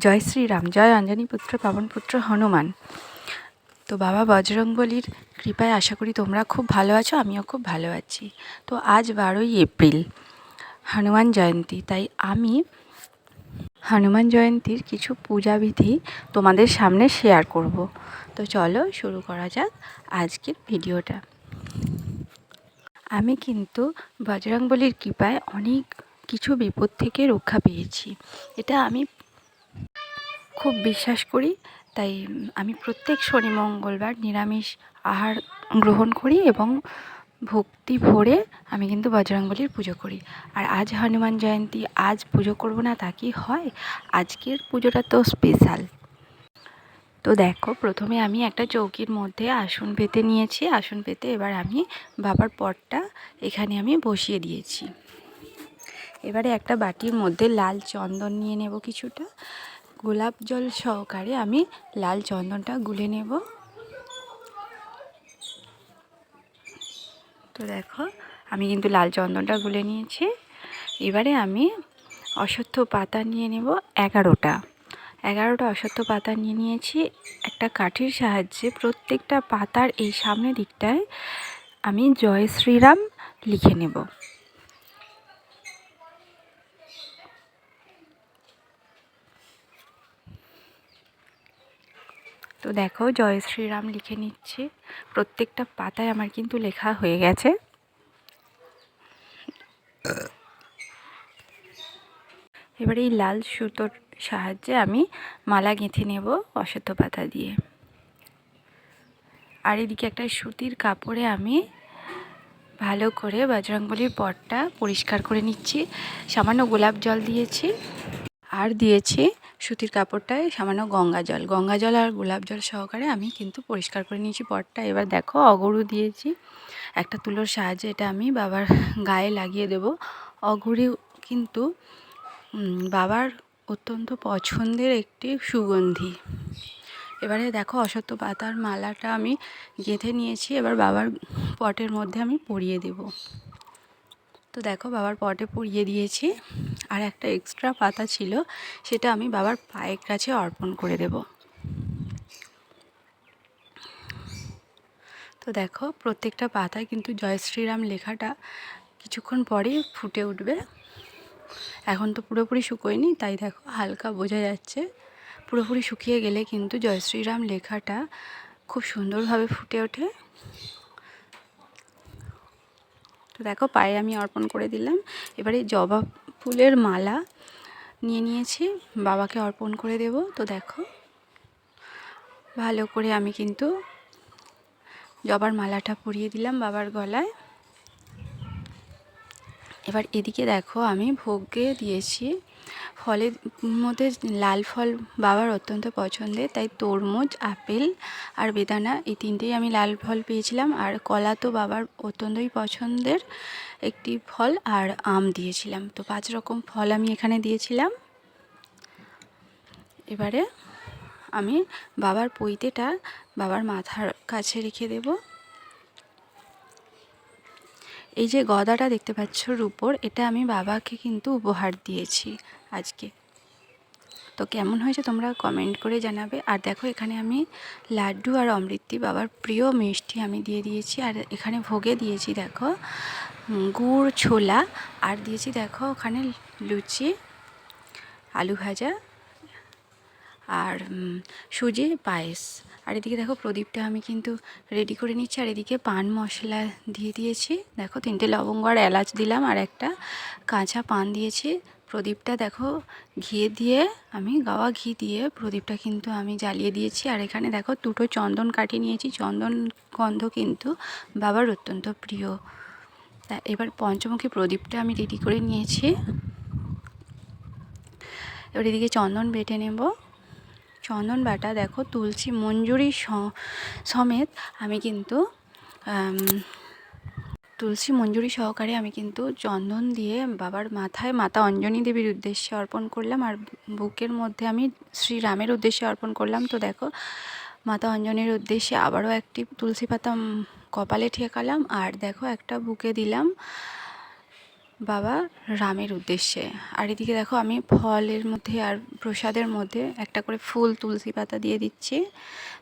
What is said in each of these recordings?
জয় শ্রীরাম, জয় অঞ্জনী পুত্র পবন পুত্র হনুমান। তো বাবা বজরংবলীর কৃপায় আশা করি তোমরা খুব ভালো আছো, আমিও খুব ভালো আছি। তো আজ 12ই এপ্রিল, হনুমান জয়ন্তী। তাই আমি হনুমান জয়ন্তীর কিছু পূজাবিধি তোমাদের সামনে শেয়ার করব। তো চলো শুরু করা যাক আজকের ভিডিওটা। আমি কিন্তু বজরংবলীর কৃপায় অনেক কিছু বিপদ থেকে রক্ষা পেয়েছি, এটা আমি খুব বিশ্বাস করি। তাই আমি প্রত্যেক শনি মঙ্গলবার নিরামিষ আহার গ্রহণ করি এবং ভক্তি ভরে আমি কিন্তু বজরংবলীর পুজো করি। আর আজ হনুমান জয়ন্তী, আজ পুজো করব না তা কি হয়? আজকের পুজোটা তো স্পেশাল। তো দেখো, প্রথমে আমি একটা চৌকির মধ্যে আসন পেতে নিয়েছি। আসন পেতে এবার আমি বাবার পটটা এখানে আমি বসিয়ে দিয়েছি। এবারে একটা বাটির মধ্যে লাল চন্দন নিয়ে নেব কিছুটা। গোলাপ জল সহকারে আমি লাল চন্দনটা গুলে নেব। তো দেখো, আমি কিন্তু লাল চন্দনটা গুলে নিয়েছি। এবারে আমি অশ্বত্থ পাতা নিয়ে নেব 11টা অশ্বত্থ পাতা নিয়ে নিয়েছি। একটা কাঠির সাহায্যে প্রত্যেকটা পাতার এই সামনের দিকটায় আমি জয় শ্রীরাম লিখে নেব। তো দেখো, জয় শ্রীরাম লিখে নিচ্ছি। প্রত্যেকটা পাতায় আমার কিন্তু লেখা হয়ে গেছে। এবারে এই লাল সুতোর সাহায্যে আমি মালা গেঁথে নেব অশ্বত্থ পাতা দিয়ে। আর এদিকে একটা সুতির কাপড়ে আমি ভালো করে বজরংবলীর পটটা পরিষ্কার করে নিচ্ছি। সামান্য গোলাপ জল দিয়েছি, আর দিয়েছি সুতির কাপড়টায় সামান্য গঙ্গা জল আর গোলাপ জল সহকারে আমি কিন্তু পরিষ্কার করে নিয়েছি পটটা। এবার দেখো, অগরু দিয়েছি একটা তুলোর সাহায্যে, এটা আমি বাবার গায়ে লাগিয়ে দেব। অগরু কিন্তু বাবার অত্যন্ত পছন্দের একটি সুগন্ধি। এবারে দেখো, অশ্বত্থ পাতার মালাটা আমি গেঁথে নিয়েছি। এবার বাবার পটের মধ্যে আমি পরিয়ে দেব। তো দেখো, বাবার পটে পরিয়ে দিয়েছি। আর একটা এক্সট্রা পাতা ছিল, সেটা আমি বাবার পায়ের কাছে অর্পণ করে দেব। তো দেখো, প্রত্যেকটা পাতায় কিন্তু জয় শ্রীরাম লেখাটা কিছুক্ষণ পরেই ফুটে উঠবে। এখন তো পুরোপুরি শুকোয়নি, তাই দেখো হালকা বোঝা যাচ্ছে। পুরোপুরি শুকিয়ে গেলে কিন্তু জয় শ্রীরাম লেখাটা খুব সুন্দরভাবে ফুটে ওঠে। তো দেখো, পায়ে আমি অর্পণ করে দিলাম। এবারে জবা ফুলের মালা নিয়ে নিয়েছি, বাবাকে অর্পণ করে দেব। তো দেখো, ভালো করে আমি কিন্তু জবার মালাটা পরিয়ে দিলাম বাবার গলায়। এবার এদিকে দেখো, আমি ভোগে দিয়েছি ফলের মধ্যে লাল ফল বাবার অত্যন্ত পছন্দের, তাই তরমুজ, আপেল আর বেদানা এই তিনটেই আমি লাল ফল পেয়েছিলাম। আর কলা তো বাবার অত্যন্তই পছন্দের একটি ফল, আর আম দিয়েছিলাম। তো 5 রকম ফল আমি এখানে দিয়েছিলাম। এবারে আমি বাবার পৈতেটা বাবার মাথার কাছে রেখে দেব। এই যে গদাটা দেখতে পাচ্ছ রূপোর, এটা আমি বাবাকে কিন্তু উপহার দিয়েছি আজকে। তো কেমন হয়েছে তোমরা কমেন্ট করে জানাবে। আর দেখো, এখানে আমি লাড্ডু আর অমৃতি, বাবার প্রিয় মিষ্টি, আমি দিয়ে দিয়েছি। আর এখানে ভোগে দিয়েছি দেখো গুড় ছোলা, আর দিয়েছি দেখো ওখানে লুচি, আলু ভাজা আর সুজি পায়েস। আর এদিকে দেখো, প্রদীপটা আমি কিন্তু রেডি করে নিচ্ছি। আর এদিকে পান মশলা দিয়ে দিয়েছি দেখো, 3টে লবঙ্গ আর এলাচ দিলাম, আর একটা কাঁচা পান দিয়েছি। প্রদীপটা দেখো ঘি দিয়ে, আমি গাওয়া ঘি দিয়ে প্রদীপটা কিন্তু আমি জ্বালিয়ে দিয়েছি। আর এখানে দেখো 2টো চন্দন কাটিয়ে নিয়েছি। চন্দন গন্ধ কিন্তু বাবার অত্যন্ত প্রিয়। তা এবার পঞ্চমুখী প্রদীপটা আমি রেডি করে নিয়েছি। এবার এদিকে চন্দন বেটে নেব। চন্দন বাটা দেখো, তুলসী মঞ্জুরি সমেত আমি কিন্তু তুলসী মঞ্জুরি সহকারে আমি কিন্তু চন্দন দিয়ে বাবার মাথায় মাতা অঞ্জনী দেবীর উদ্দেশ্যে অর্পণ করলাম। আর বুকের মধ্যে আমি শ্রীরামের উদ্দেশ্যে অর্পণ করলাম। তো দেখো, মাতা অঞ্জনীর উদ্দেশ্যে আবারও একটি তুলসী পাতা কপালে ঠেকালাম। আর দেখো, একটা বুকে দিলাম বাবা রামের উদ্দেশ্যে। আর এদিকে দেখো আমি ফলের মধ্যে আর প্রসাদের মধ্যে একটা করে ফুল তুলসী পাতা দিয়ে দিচ্ছি।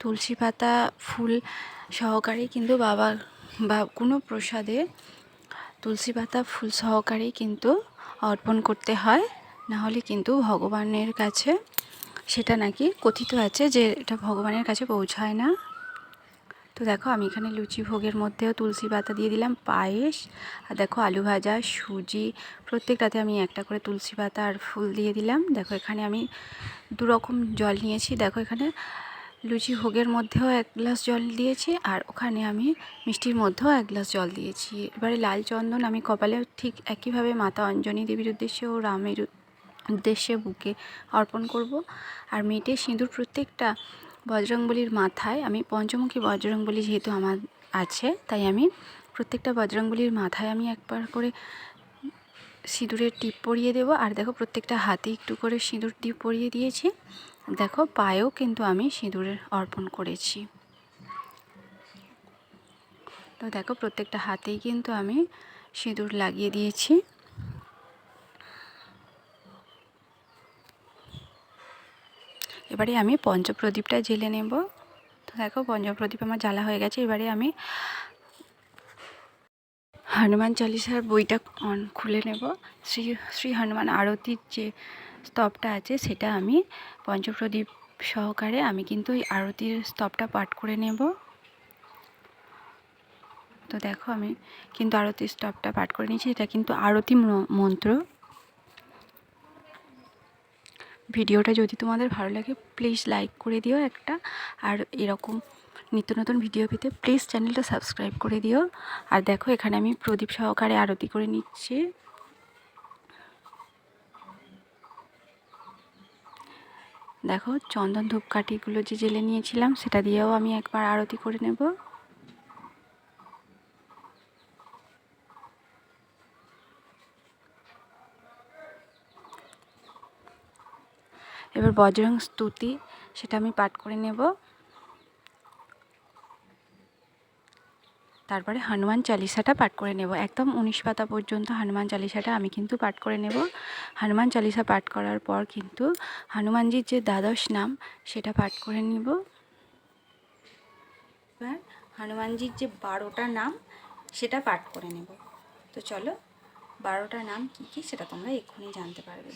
তুলসী পাতা ফুল সহকারেই কিন্তু বাবা বা কোনো প্রসাদে তুলসী পাতা ফুল সহকারেই কিন্তু অর্পণ করতে হয়, না হলে কিন্তু ভগবানের কাছে সেটা নাকি কথিত আছে যে এটা ভগবানের কাছে পৌঁছায় না। তো দেখো আমি এখানে লুচি ভোগের মধ্যেও তুলসী পাতা দিয়ে দিলাম, পায়েস, আর দেখো আলু ভাজা, সুজি, প্রত্যেকটাতে আমি একটা করে তুলসী পাতা আর ফুল দিয়ে দিলাম। দেখো এখানে আমি 2 রকম জল নিয়েছি। দেখো এখানে লুচি ভোগের মধ্যেও 1 গ্লাস জল দিয়েছি, আর ওখানে আমি মিষ্টির মধ্যেও 1 গ্লাস জল দিয়েছি। এবারে লাল চন্দন আমি কপালে ঠিক একইভাবে মাতা অঞ্জনী দেবীর উদ্দেশ্যে ও রামের উদ্দেশ্যে বুকে অর্পণ করব। আর মেটে সিঁদুর প্রত্যেকটা বজরংবলীর মাথায়, আমি পঞ্চমুখী বজরংবলী যেহেতু আমার আছে, তাই আমি প্রত্যেকটা বজরংবলীর মাথায় আমি একবার করে সিঁদুরের টিপ পরিয়ে দেব। আর দেখো প্রত্যেকটা হাতে একটু করে সিঁদুর টিপ পরিয়ে দিয়েছি। দেখো পায়েও কিন্তু আমি সিঁদুরের অর্পণ করেছি। তো দেখো প্রত্যেকটা হাতেই কিন্তু আমি সিঁদুর লাগিয়ে দিয়েছি। এবারে আমি পঞ্চপ্রদীপটা জ্বেলে নেব। তো দেখো পঞ্চপ্রদীপ আমার জ্বালা হয়ে গেছে। এবারে আমি হনুমান চালিসার বইটা খুলে নেব। শ্রী শ্রী হনুমান আরতির যে স্তবটা আছে সেটা আমি পঞ্চপ্রদীপ সহকারে আমি কিন্তু এই আরতির স্তবটা পাঠ করে নেব। তো দেখো আমি কিন্তু আরতির স্তবটা পাঠ করে নিয়েছি। এটা কিন্তু আরতি মন্ত্র। ভিডিওটা যদি তোমাদের ভালো লাগে প্লিজ লাইক করে দিও একটা, আর এরকম নিত্য নতুন ভিডিও পেতে প্লিজ চ্যানেলটা সাবস্ক্রাইব করে দিও। আর দেখো এখানে আমি প্রদীপ সহকারে আরতি করে নিচ্ছি। দেখো চন্দন ধূপকাঠিগুলো যে জেলে নিয়েছিলাম সেটা দিয়েও আমি একবার আরতি করে নেব। এবার বজরং স্তুতি সেটা আমি পাঠ করে নেব। তারপরে হনুমান চালিসাটা পাঠ করে নেব। একদম 19 পাতা পর্যন্ত হনুমান চালিসাটা আমি কিন্তু পাঠ করে নেব। হনুমান চালিসা পাঠ করার পর কিন্তু হনুমানজির যে দ্বাদশ নাম সেটা পাঠ করে নিব। এবার হনুমানজির যে 12টা নাম সেটা পাঠ করে নেব। তো চলো 12টা নাম কী কী সেটা তোমরা এক্ষুনি জানতে পারবে।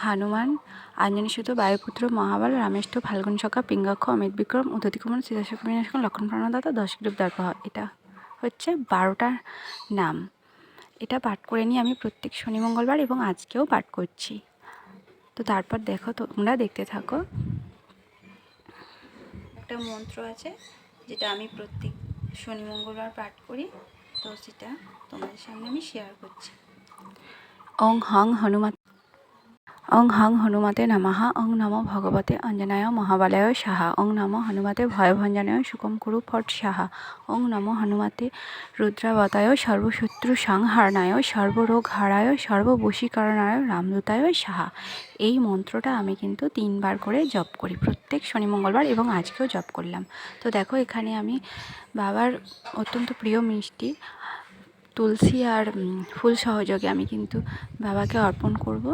হনুমান আঞ্জনীসুত বায়ুপুত্র মহাবল রামেষ্ট ফাল্গুন সখা পিঙ্গক্ষ অমিত বিক্রম উদতি কুমার সীতাশোক বিনাশক লক্ষণ প্রাণদাতা 10 গ্রীব দর্পহ। এটা হচ্ছে 12টা নাম। এটা পাঠ করে নিয়ে আমি প্রত্যেক শনি মঙ্গলবার এবং আজকেও পাঠ করছি। তো তারপর দেখো তোমরা দেখতে থাকো। একটা মন্ত্র আছে যেটা আমি প্রত্যেক শনি মঙ্গলবার পাঠ করি, তো সেটা তোমাদের সামনে আমি শেয়ার করছি। ওং হং হনুমান ওং হং হনুমতে নমঃ। ওং নমো ভগবতে অঞ্জনায় মহাবলায় সাহা। ওং নমো হনুমতে ভয়ভঞ্জনায় সুকম কুরু ফট সাহা। ওং নমো হনুমতে রুদ্রাবতায় সর্বশত্রু সংহারণায় সর্বরোগ হারায় সর্ববশীকরণায় রামদূতায় সাহা। এই মন্ত্রটা আমি কিন্তু 3 বার করে জপ করি প্রত্যেক শনি মঙ্গলবার এবং আজকেও জপ করলাম। তো দেখো এখানে আমি বাবার অত্যন্ত প্রিয় মিষ্টি তুলসী আর ফুল সহযোগে আমি কিন্তু বাবাকে অর্পণ করব।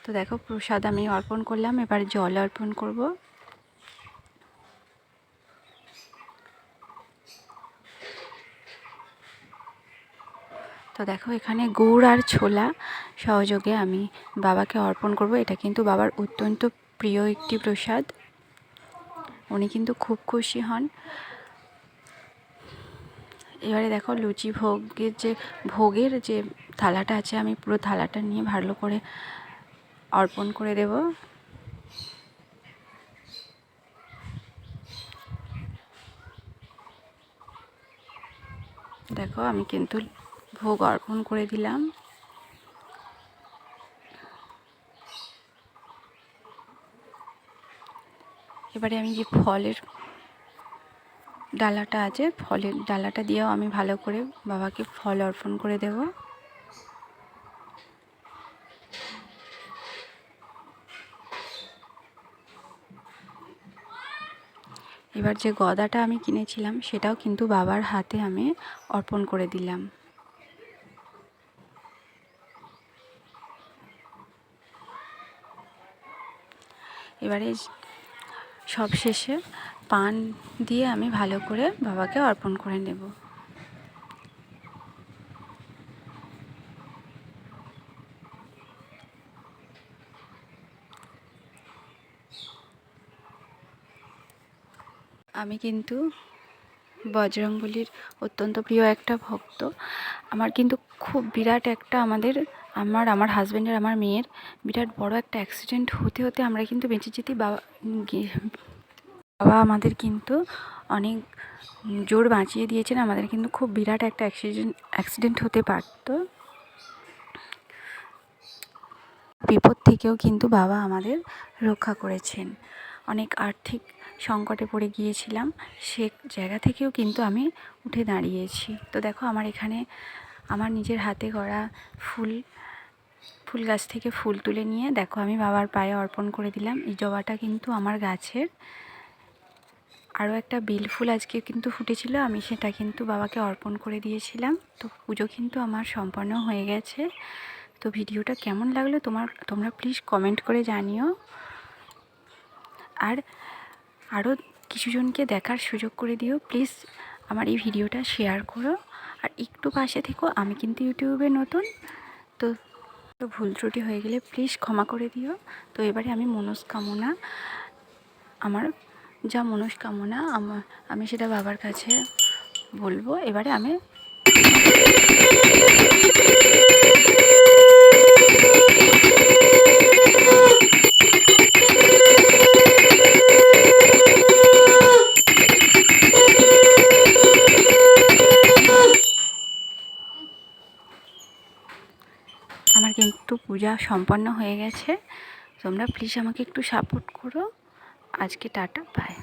তো দেখো প্রসাদ আমি অর্পণ করলাম, এবার জল অর্পণ করব। তো দেখো এখানে গুড় আর ছোলা সহযোগে আমি বাবাকে অর্পণ করব। এটা কিন্তু বাবার অত্যন্ত প্রিয় একটি প্রসাদ, উনি কিন্তু খুব খুশি হন। এবারে দেখো লুচি ভোগের যে থালাটা আছে আমি পুরো থালাটা নিয়ে ভালো করে অর্পণ করে দেব। দেখো আমি কিন্তু ভোগ অর্পণ করে দিলাম। এবারে আমি যে ফলের ডালাটা আছে ফলের ডালাটা দিয়েও আমি ভালো করে বাবাকে ফল অর্পণ করে দেব। এবার যে গদাটা আমি কিনেছিলাম সেটাও কিন্তু বাবার হাতে আমি অর্পণ করে দিলাম। এবারে সব শেষে পান দিয়ে আমি ভালো করে বাবাকে অর্পণ করে নেব। আমি কিন্তু বজরংবলীর অত্যন্ত প্রিয় একটা ভক্ত। আমার কিন্তু খুব বিরাট একটা আমার হাজব্যান্ডের আমার মেয়ের বিরাট বড় একটা অ্যাক্সিডেন্ট হতে হতে আমরা কিন্তু বেঁচে যেতে বাবা আমাদের কিন্তু অনেক জোর বাঁচিয়ে দিয়েছেন। আমাদের কিন্তু খুব বিরাট একটা অ্যাক্সিডেন্ট হতে পারত। বিপদ থেকেও কিন্তু বাবা আমাদের রক্ষা করেছেন। অনেক আর্থিক সংকটে পড়ে গিয়েছিলাম, সে জায়গা থেকেও কিন্তু আমি উঠে দাঁড়িয়েছি। তো দেখো আমার এখানে আমার নিজের হাতে গড়া ফুল গাছ থেকে ফুল তুলে নিয়ে দেখো আমি বাবার পায়ে অর্পণ করে দিলাম। এই জবাটা কিন্তু আমার গাছের। আরও একটা বেল ফুল আজকে কিন্তু ফুটেছিল, আমি সেটা কিন্তু বাবাকে অর্পণ করে দিয়েছিলাম। তো পুজো কিন্তু আমার সম্পন্ন হয়ে গেছে। তো ভিডিওটা কেমন লাগলো তোমরা প্লিজ কমেন্ট করে জানিও। আর আরও কিছুজনকে দেখার সুযোগ করে দিও প্লিজ। আমার এই ভিডিওটা শেয়ার করো আর একটু পাশে থেকো। আমি কিন্তু ইউটিউবে নতুন, তো ভুল ত্রুটি হয়ে গেলে প্লিজ ক্ষমা করে দিও। তো এবারে আমি আমার যা মনস্কামনা আমি সেটা বাবার কাছে বলবো। এবারে আমি আমার কিন্তু পূজা সম্পন্ন হয়ে গেছে। তোমরা প্লিজ আমাকে একটু সাপোর্ট করো। আজকে টাটা, বাই।